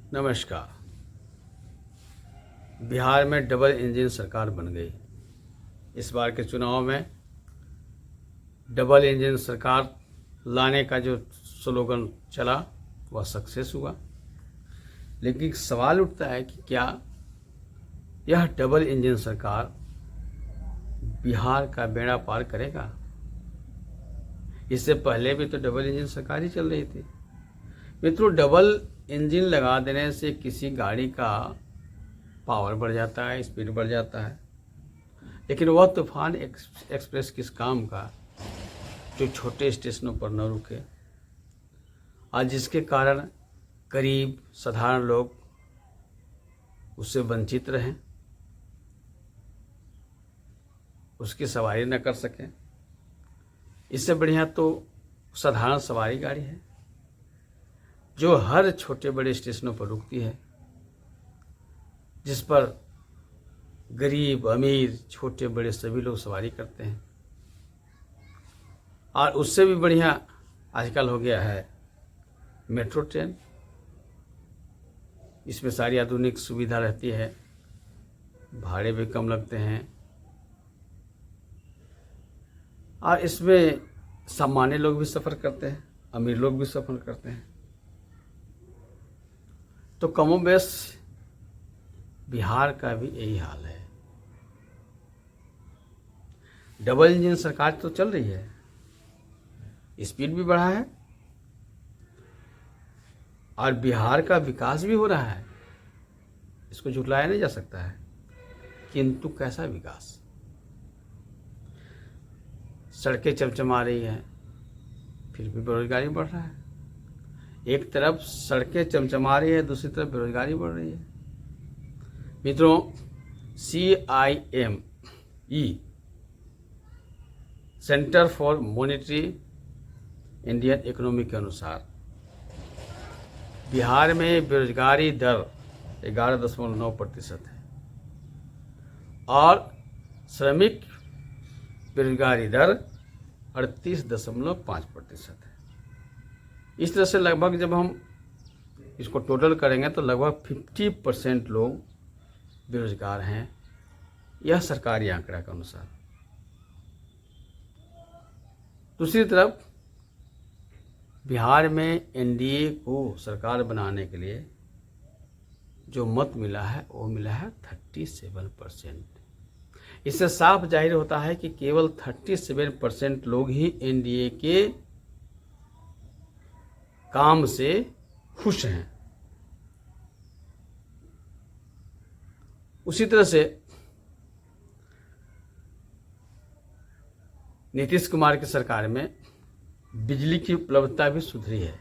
नमस्कार। बिहार में double engine सरकार बन गई। इस बार के चुनाव में डबल इंजन सरकार लाने का जो स्लोगन चला वह सक्सेस हुआ। लेकिन सवाल उठता है कि क्या यह डबल इंजन सरकार बिहार का बेड़ा पार करेगा? इससे पहले भी तो डबल इंजन सरकार ही चल रही थी। मित्रों, डबल इंजन लगा देने से किसी गाड़ी का पावर बढ़ जाता है, स्पीड बढ़ जाता है, लेकिन वह तूफान एक्सप्रेस किस काम का जो छोटे स्टेशनों पर न रुके और जिसके कारण गरीब साधारण लोग उससे वंचित रहें, उसकी सवारी न कर सकें। इससे बढ़िया तो साधारण सवारी गाड़ी है जो हर छोटे बड़े स्टेशनों पर रुकती है, जिस पर गरीब अमीर छोटे बड़े सभी लोग सवारी करते हैं। और उससे भी बढ़िया आजकल हो गया है मेट्रो ट्रेन। इसमें सारी आधुनिक सुविधा रहती है, भाड़े भी कम लगते हैं और इसमें सामान्य लोग भी सफ़र करते हैं, अमीर लोग भी सफ़र करते हैं। तो कमोबेश बिहार का भी यही हाल है। डबल इंजन सरकार तो चल रही है, स्पीड भी बढ़ा है और बिहार का विकास भी हो रहा है, इसको झुटलाया नहीं जा सकता है। किंतु कैसा विकास? सड़कें चमचमा रही हैं, फिर भी बेरोजगारी बढ़ रहा है। एक तरफ सड़कें चमचमा रही है, दूसरी तरफ बेरोजगारी बढ़ रही है। मित्रों, CIME centre for monetary Indian economy के अनुसार बिहार में बेरोजगारी दर 11.9% है और श्रमिक बेरोजगारी दर 38.5% है। इस तरह से लगभग जब हम इसको टोटल करेंगे तो लगभग 50% लोग बेरोजगार हैं, यह सरकारी आंकड़ा के अनुसार। दूसरी तरफ बिहार में NDA को सरकार बनाने के लिए जो मत मिला है वो मिला है 37%। इससे साफ जाहिर होता है कि केवल 37% लोग ही NDA के काम से खुश हैं। उसी तरह से नीतीश कुमार की सरकार में बिजली की उपलब्धता भी सुधरी है,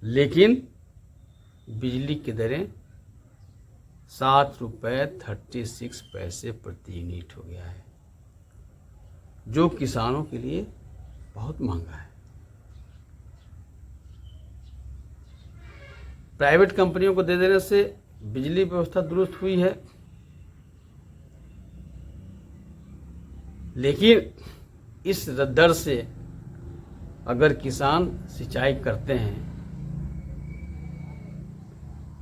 लेकिन बिजली की दरें 7.36 रुपये प्रति यूनिट हो गया है, जो किसानों के लिए बहुत महंगा है। प्राइवेट कंपनियों को दे देने से बिजली व्यवस्था दुरुस्त हुई है, लेकिन इस दर से अगर किसान सिंचाई करते हैं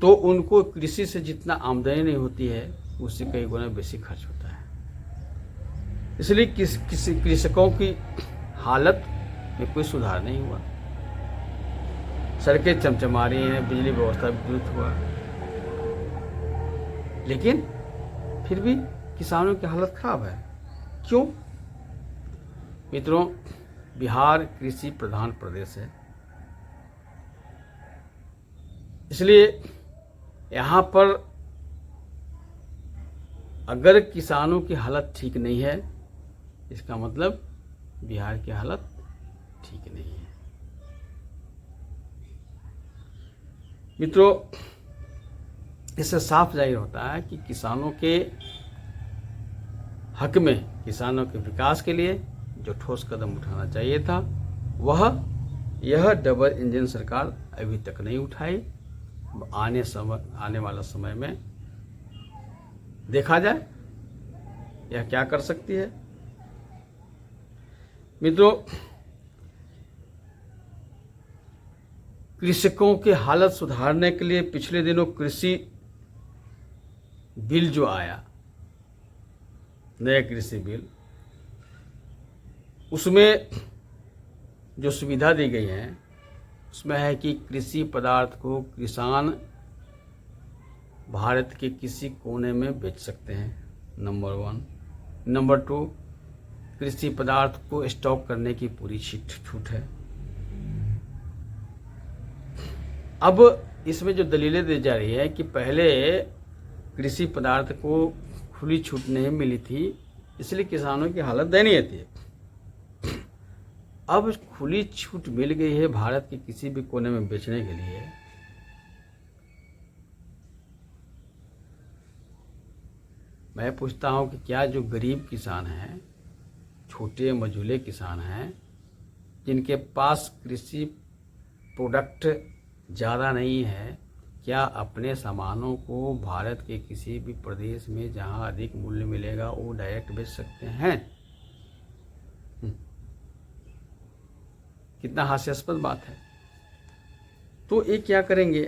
तो उनको कृषि से जितना आमदनी नहीं होती है उससे कई गुना बेसी खर्च होता है। इसलिए कृषकों की हालत में कोई सुधार नहीं हुआ। सड़कें चमचमा रही हैं, बिजली व्यवस्था विद्युत हुआ, लेकिन फिर भी किसानों की हालत खराब है। क्यों? मित्रों, बिहार कृषि प्रधान प्रदेश है, इसलिए यहाँ पर अगर किसानों की हालत ठीक नहीं है, इसका मतलब बिहार की हालत ठीक नहीं है। मित्रों, इससे साफ जाहिर होता है कि किसानों के हक में, किसानों के विकास के लिए जो ठोस कदम उठाना चाहिए था वह यह डबल इंजन सरकार अभी तक नहीं उठाई। आने वाला समय में देखा जाए यह क्या कर सकती है। मित्रों, कृषकों की हालत सुधारने के लिए पिछले दिनों कृषि बिल जो आया, नया कृषि बिल, उसमें जो सुविधा दी गई है उसमें है कि कृषि पदार्थ को किसान भारत के किसी कोने में बेच सकते हैं, नंबर 1। नंबर 2, कृषि पदार्थ को स्टॉक करने की पूरी छूट है। अब इसमें जो दलीलें दी जा रही है कि पहले कृषि पदार्थ को खुली छूट नहीं मिली थी, इसलिए किसानों की हालत दयनीय थी। अब खुली छूट मिल गई है भारत के किसी भी कोने में बेचने के लिए। मैं पूछता हूं कि क्या जो गरीब किसान हैं, छोटे मझोले किसान हैं, जिनके पास कृषि प्रोडक्ट ज़्यादा नहीं है, क्या अपने सामानों को भारत के किसी भी प्रदेश में जहां अधिक मूल्य मिलेगा वो डायरेक्ट बेच सकते हैं? कितना हास्यास्पद बात है। तो ये क्या करेंगे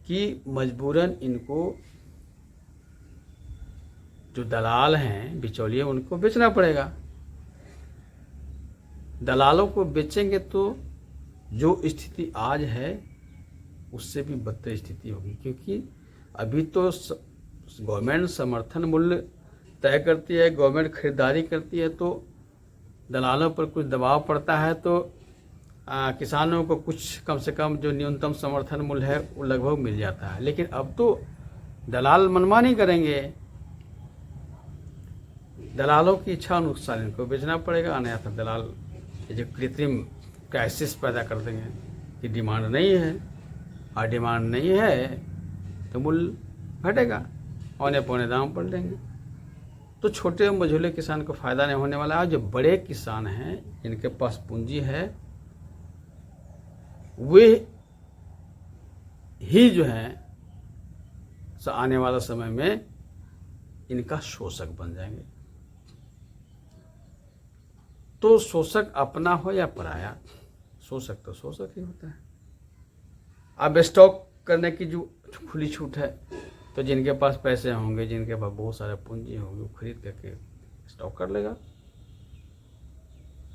कि मजबूरन इनको जो दलाल हैं, बिचौलिए, उनको बेचना पड़ेगा। दलालों को बेचेंगे तो जो स्थिति आज है उससे भी बदतर स्थिति होगी, क्योंकि अभी तो गवर्नमेंट समर्थन मूल्य तय करती है, गवर्नमेंट खरीदारी करती है, तो दलालों पर कुछ दबाव पड़ता है तो किसानों को कुछ कम से कम जो न्यूनतम समर्थन मूल्य है वो लगभग मिल जाता है। लेकिन अब तो दलाल मनमानी करेंगे, दलालों की इच्छा अनुसार इनको बेचना पड़ेगा, अन्यथा दलाल जो कृत्रिम क्राइसिस पैदा कर देंगे कि डिमांड नहीं है, और डिमांड नहीं है तो मूल्य घटेगा, औने पौने दाम पड़ देंगे। तो छोटे मझोले किसान को फायदा नहीं होने वाला है। जो बड़े किसान हैं, जिनके पास पूंजी है, वे ही जो है आने वाला समय में इनका शोषक बन जाएंगे। तो शोषक अपना हो या पराया, शोषक तो शोषक ही होता है। अब स्टॉक करने की जो खुली छूट है, तो जिनके पास पैसे होंगे, जिनके पास बहुत सारे पूंजी होंगे, वो खरीद करके स्टॉक कर लेगा।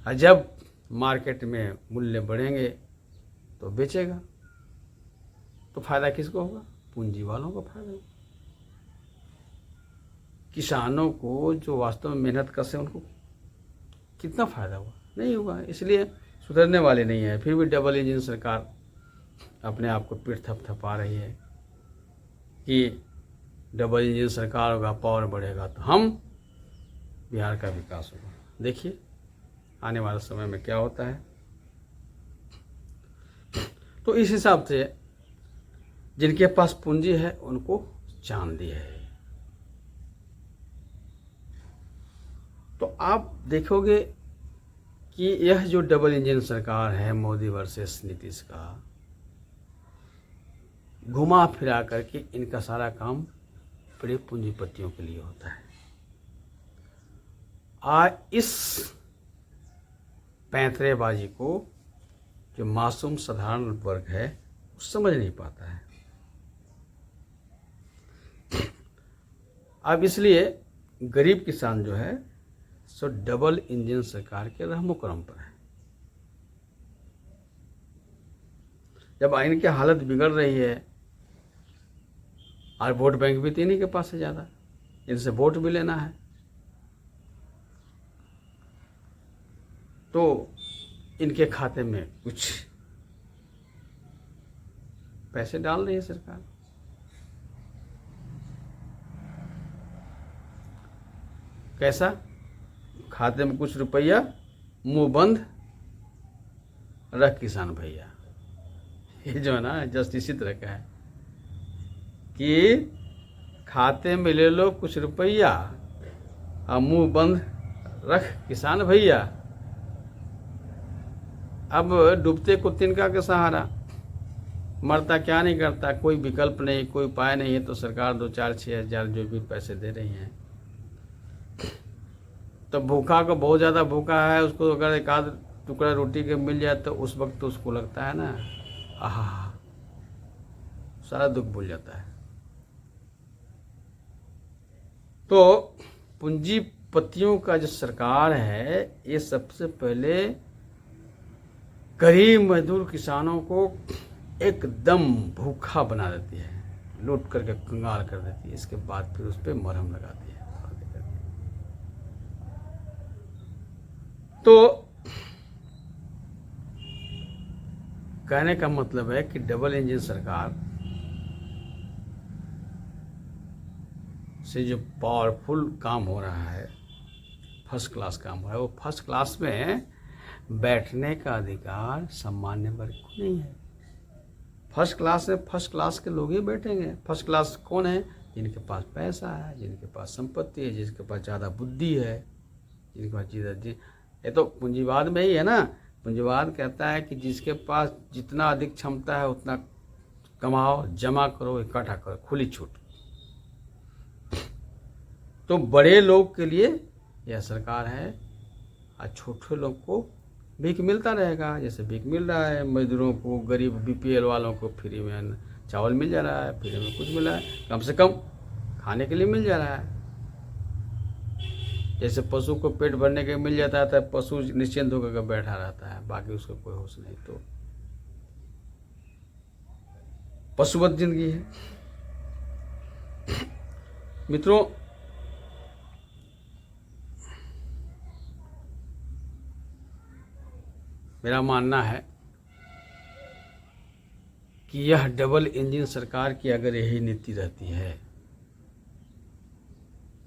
और जब मार्केट में मूल्य बढ़ेंगे तो बेचेगा। तो फायदा किसको होगा? पूंजी वालों को फायदा होगा। किसानों को जो वास्तव में मेहनत करते हैं उनको कितना फायदा हुआ? नहीं हुआ। इसलिए सुधरने वाले नहीं है। फिर भी डबल इंजन सरकार अपने आप को पीठ थपथपा रही है कि डबल इंजन सरकार होगा, पावर बढ़ेगा तो हम बिहार का विकास होगा। देखिए आने वाले समय में क्या होता है। तो इस हिसाब से जिनके पास पूंजी है उनको चांदी है। तो आप देखोगे कि यह जो डबल इंजन सरकार है मोदी वर्सेस नीतीश का, घुमा फिरा करके इनका सारा काम बड़े पूंजीपतियों के लिए होता है। इस पैंतरेबाजी को जो मासूम साधारण वर्ग है वो समझ नहीं पाता है। अब इसलिए गरीब किसान जो है सो डबल इंजन सरकार के रहमो करम पर है। जब इनकी हालत बिगड़ रही है और वोट बैंक भी तो इन्हीं के पास है ज़्यादा, इनसे वोट भी लेना है, तो इनके खाते में कुछ पैसे डाल रही है सरकार। कैसा? खाते में कुछ रुपया, मुंह बंद रख किसान भैया। ये जो है ना जस्ट इसी तरह का है कि खाते में ले लो कुछ रुपया और मुंह बंद रख किसान भैया। अब डूबते को तिनका के सहारा, मरता क्या नहीं करता, कोई विकल्प नहीं, कोई उपाय नहीं है, तो सरकार 2-4-6 हज़ार जो भी पैसे दे रही हैं, तो भूखा को बहुत ज़्यादा भूखा है, उसको अगर एक आध टुकड़ा रोटी के मिल जाए तो उस वक्त तो उसको लगता है ना आहा, सारा दुख भूल जाता है। तो पूंजीपतियों का जो सरकार है, ये सबसे पहले गरीब मजदूर किसानों को एकदम भूखा बना देती है, लूट करके कंगाल कर देती है। इसके बाद फिर उस पर मरहम लगाती है। तो कहने का मतलब है कि डबल इंजन सरकार से जो पावरफुल काम हो रहा है, फर्स्ट क्लास काम हो रहा है, वो फर्स्ट क्लास में बैठने का अधिकार सामान्य वर्ग को नहीं है। फर्स्ट क्लास में फर्स्ट क्लास के लोग ही बैठेंगे। फर्स्ट क्लास कौन है? जिनके पास पैसा है, जिनके पास संपत्ति है, जिसके पास ज़्यादा बुद्धि है, जिनके पास ज़्यादा, ये तो पूंजीवाद में ही है ना। पूंजीवाद कहता है कि जिसके पास जितना अधिक क्षमता है उतना कमाओ, जमा करो, इकट्ठा करो, खुली छूट। तो बड़े लोग के लिए यह सरकार है, और छोटे लोग को भीख मिलता रहेगा। जैसे भीख मिल रहा है मजदूरों को, गरीब बीपीएल वालों को फ्री में चावल मिल जा रहा है, फ्री में कुछ मिल रहा है, कम से कम खाने के लिए मिल जा रहा है। जैसे पशु को पेट भरने के मिल जाता है, तो पशु निश्चिंत होकर बैठा रहता है, बाकी उसको कोई होश नहीं। तो पशुवत जिंदगी है। मित्रों, मेरा मानना है कि यह डबल इंजन सरकार की अगर यही नीति रहती है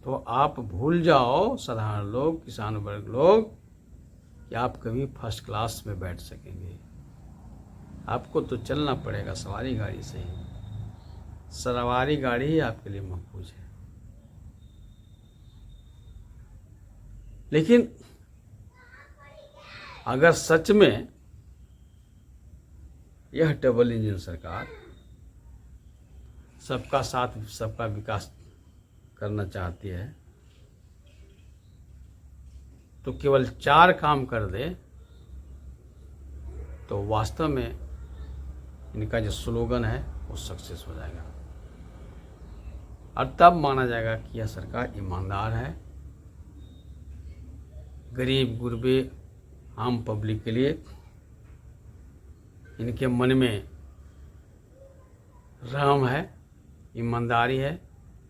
तो आप भूल जाओ, साधारण लोग, किसान वर्ग लोग, कि आप कभी फर्स्ट क्लास में बैठ सकेंगे। आपको तो चलना पड़ेगा सवारी गाड़ी से ही। सवारी गाड़ी ही आपके लिए महफूज है। लेकिन अगर सच में यह डबल इंजन सरकार सबका साथ, सबका विकास करना चाहती है, तो केवल 4 काम कर दे तो वास्तव में इनका जो स्लोगन है वो सक्सेस हो जाएगा। और तब माना जाएगा कि यह सरकार ईमानदार है, गरीब गुरबे आम पब्लिक के लिए इनके मन में रहम है, ईमानदारी है,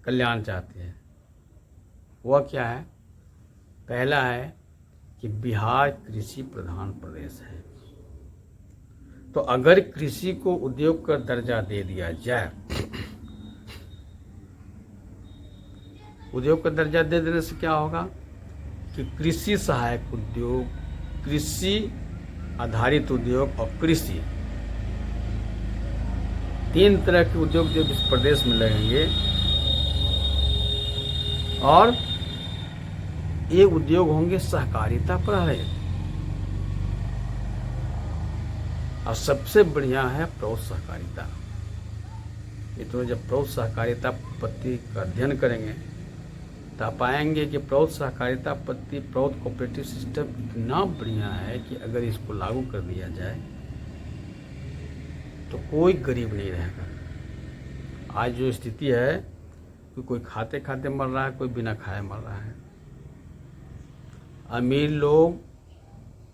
कल्याण चाहती है। वह क्या है? पहला है कि बिहार कृषि प्रधान प्रदेश है, तो अगर कृषि को उद्योग का दर्जा दे दिया जाए, उद्योग का दर्जा दे देने से क्या होगा कि कृषि सहायक उद्योग, कृषि आधारित उद्योग और कृषि, 3 तरह के उद्योग जो इस प्रदेश में लगेंगे, और ये उद्योग होंगे सहकारिता पर आधारित। और सबसे बढ़िया है प्रौढ़ सहकारिता। तो जब प्रौढ़ सहकारिता पद्धति का अध्ययन करेंगे तो आप पाएंगे कि प्रौढ़ सहकारिता पद्धति, प्रौढ़ कोऑपरेटिव सिस्टम इतना बढ़िया है कि अगर इसको लागू कर दिया जाए तो कोई गरीब नहीं रहेगा। आज जो स्थिति है कि कोई खाते खाते मर रहा है, कोई बिना खाए मर रहा है। अमीर लोग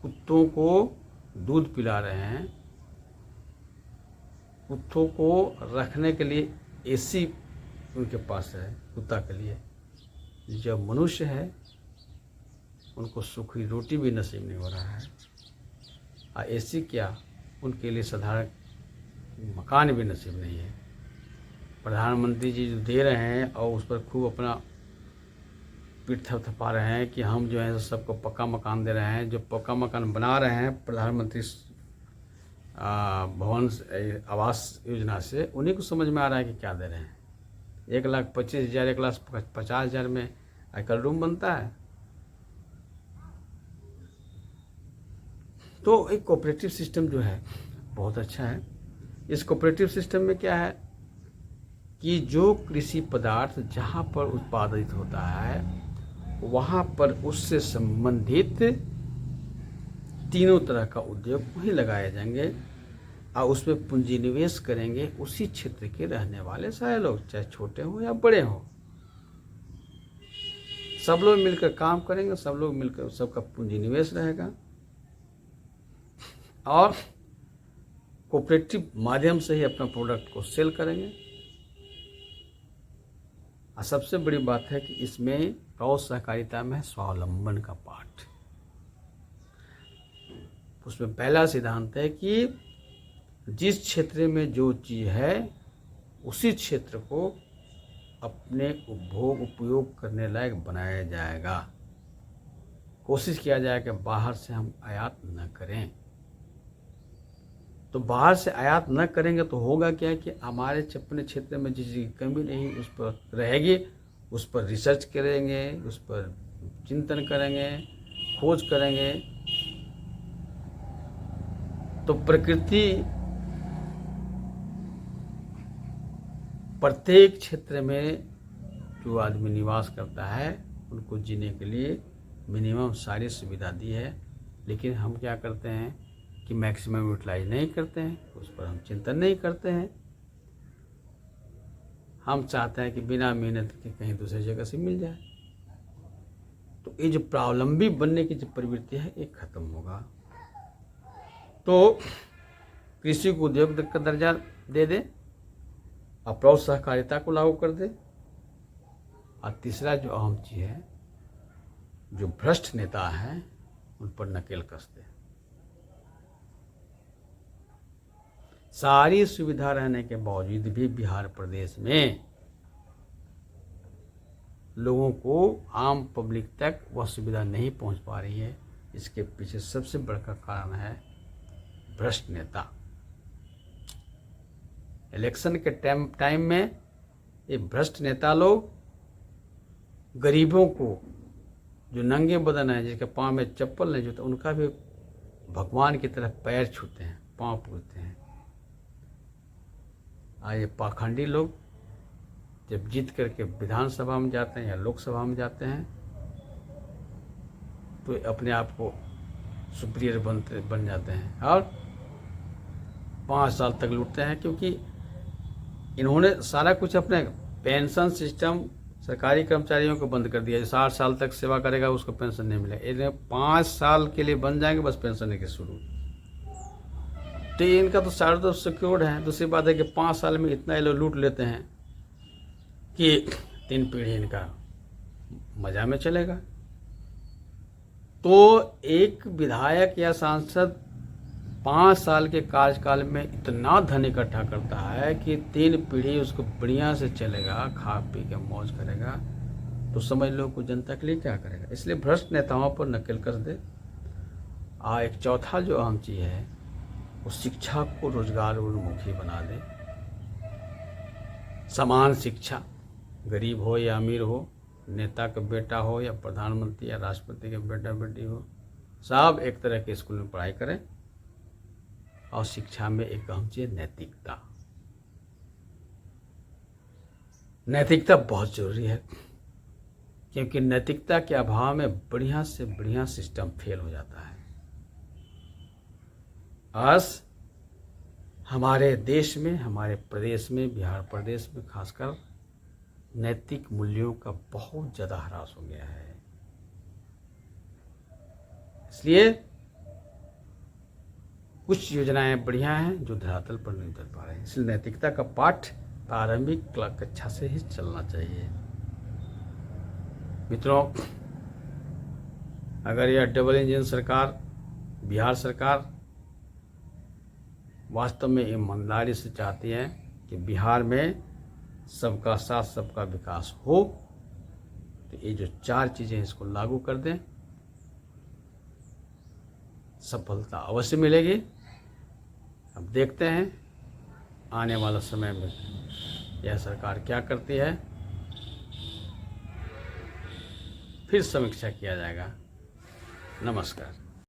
कुत्तों को दूध पिला रहे हैं, कुत्तों को रखने के लिए एसी उनके पास है कुत्ता के लिए। जो मनुष्य है उनको सूखी रोटी भी नसीब नहीं हो रहा है, और एसी क्या, उनके लिए साधारण मकान भी नसीब नहीं है। प्रधानमंत्री जी जो दे रहे हैं और उस पर खूब अपना पीठ थपथपा रहे हैं कि हम जो है सबको पक्का मकान दे रहे हैं। जो पक्का मकान बना रहे हैं प्रधानमंत्री भवन आवास योजना से, उन्हीं को समझ में आ रहा है कि क्या दे रहे हैं। 1,25,000, 1,50,000 में आजकल रूम बनता है। तो एक कोऑपरेटिव सिस्टम जो है बहुत अच्छा है। इस कोऑपरेटिव सिस्टम में क्या है कि जो कृषि पदार्थ जहाँ पर उत्पादित होता है वहाँ पर उससे संबंधित 3 तरह का उद्योग वहीं लगाए जाएंगे, और उसमें पूंजी निवेश करेंगे उसी क्षेत्र के रहने वाले सारे लोग, चाहे छोटे हों या बड़े हों। सब लोग मिलकर काम करेंगे, सब लोग मिलकर, सबका पूंजी निवेश रहेगा और कोऑपरेटिव माध्यम से ही अपना प्रोडक्ट को सेल करेंगे। और सबसे बड़ी बात है कि इसमें गौ सहकारिता में स्वावलंबन का पाठ। उसमें पहला सिद्धांत है कि जिस क्षेत्र में जो चीज़ है उसी क्षेत्र को अपने उपयोग करने लायक बनाया जाएगा। कोशिश किया जाए कि बाहर से हम आयात न करें। तो बाहर से आयात न करेंगे तो होगा क्या कि हमारे अपने क्षेत्र में जिस चीज़ की कमी नहीं उस पर रहेगी, उस पर रिसर्च करेंगे, उस पर चिंतन करेंगे, खोज करेंगे। तो प्रकृति प्रत्येक क्षेत्र में जो आदमी निवास करता है उनको जीने के लिए मिनिमम सारी सुविधा दी है, लेकिन हम क्या करते हैं कि मैक्सिमम यूटिलाइज नहीं करते हैं, उस पर हम चिंतन नहीं करते हैं। हम चाहते हैं कि बिना मेहनत के कहीं दूसरी जगह से मिल जाए। तो ये जो प्रावलंबी बनने की जो प्रवृत्ति है ये खत्म होगा। तो कृषि को उद्योग का दर्जा दे दे, अपराध सहकारिता को लागू कर दे। और तीसरा जो अहम चीज है, जो भ्रष्ट नेता हैं उन पर नकेल कस दे। सारी सुविधा रहने के बावजूद भी बिहार प्रदेश में लोगों को, आम पब्लिक तक वह सुविधा नहीं पहुंच पा रही है। इसके पीछे सबसे बड़ा कारण है भ्रष्ट नेता। इलेक्शन के टाइम में ये भ्रष्ट नेता लोग गरीबों को, जो नंगे बदन है, जिसके पाँव में चप्पल नहीं जूता, उनका भी भगवान की तरफ पैर छूते हैं, पाँव पूजते हैं। ये पाखंडी लोग जब जीत करके विधानसभा में जाते हैं या लोकसभा में जाते हैं तो अपने आप को सुपीरियर बन जाते हैं और 5 साल तक लूटते हैं, क्योंकि इन्होंने सारा कुछ अपने पेंशन सिस्टम सरकारी कर्मचारियों को बंद कर दिया। 60 साल तक सेवा करेगा उसको पेंशन नहीं मिलेगा। इन्हें 5 साल के लिए बन जाएंगे बस पेंशन के शुरू। तो इनका तो सारा तो सिक्योर्ड है। दूसरी बात है कि 5 साल में इतना ये लोग लूट लेते हैं कि 3 पीढ़ी इनका मजा में चलेगा। तो एक विधायक या सांसद 5 साल के कार्यकाल में इतना धन इकट्ठा करता है कि 3 पीढ़ी उसको बढ़िया से चलेगा, खा पी के मौज करेगा। तो समझ लो को जनता के लिए क्या करेगा। इसलिए भ्रष्ट नेताओं पर नकेल कस दे। एक चौथा जो अहम चीज है वो शिक्षा को रोजगार उन्मुखी बना दे। समान शिक्षा, गरीब हो या अमीर हो, नेता का बेटा हो या प्रधानमंत्री या राष्ट्रपति के बेटा बेटी हो, सब एक तरह के स्कूल में पढ़ाई करें। और शिक्षा में एक अहम चीज नैतिकता। नैतिकता बहुत जरूरी है, क्योंकि नैतिकता के अभाव में बढ़िया से बढ़िया सिस्टम फेल हो जाता है। आज हमारे देश में, हमारे प्रदेश में, बिहार प्रदेश में खासकर नैतिक मूल्यों का बहुत ज्यादा ह्रास हो गया है। इसलिए कुछ योजनाएं बढ़िया हैं जो धरातल पर नहीं उतर पा रही। इसलिए नैतिकता का पाठ प्रारंभिक कक्षा से ही चलना चाहिए। मित्रों, अगर यह डबल इंजन सरकार, बिहार सरकार वास्तव में ईमानदारी से चाहती है कि बिहार में सबका साथ सबका विकास हो, तो ये जो 4 चीजें इसको लागू कर दें, सफलता अवश्य मिलेगी। अब देखते हैं आने वाला समय में यह सरकार क्या करती है, फिर समीक्षा किया जाएगा। नमस्कार।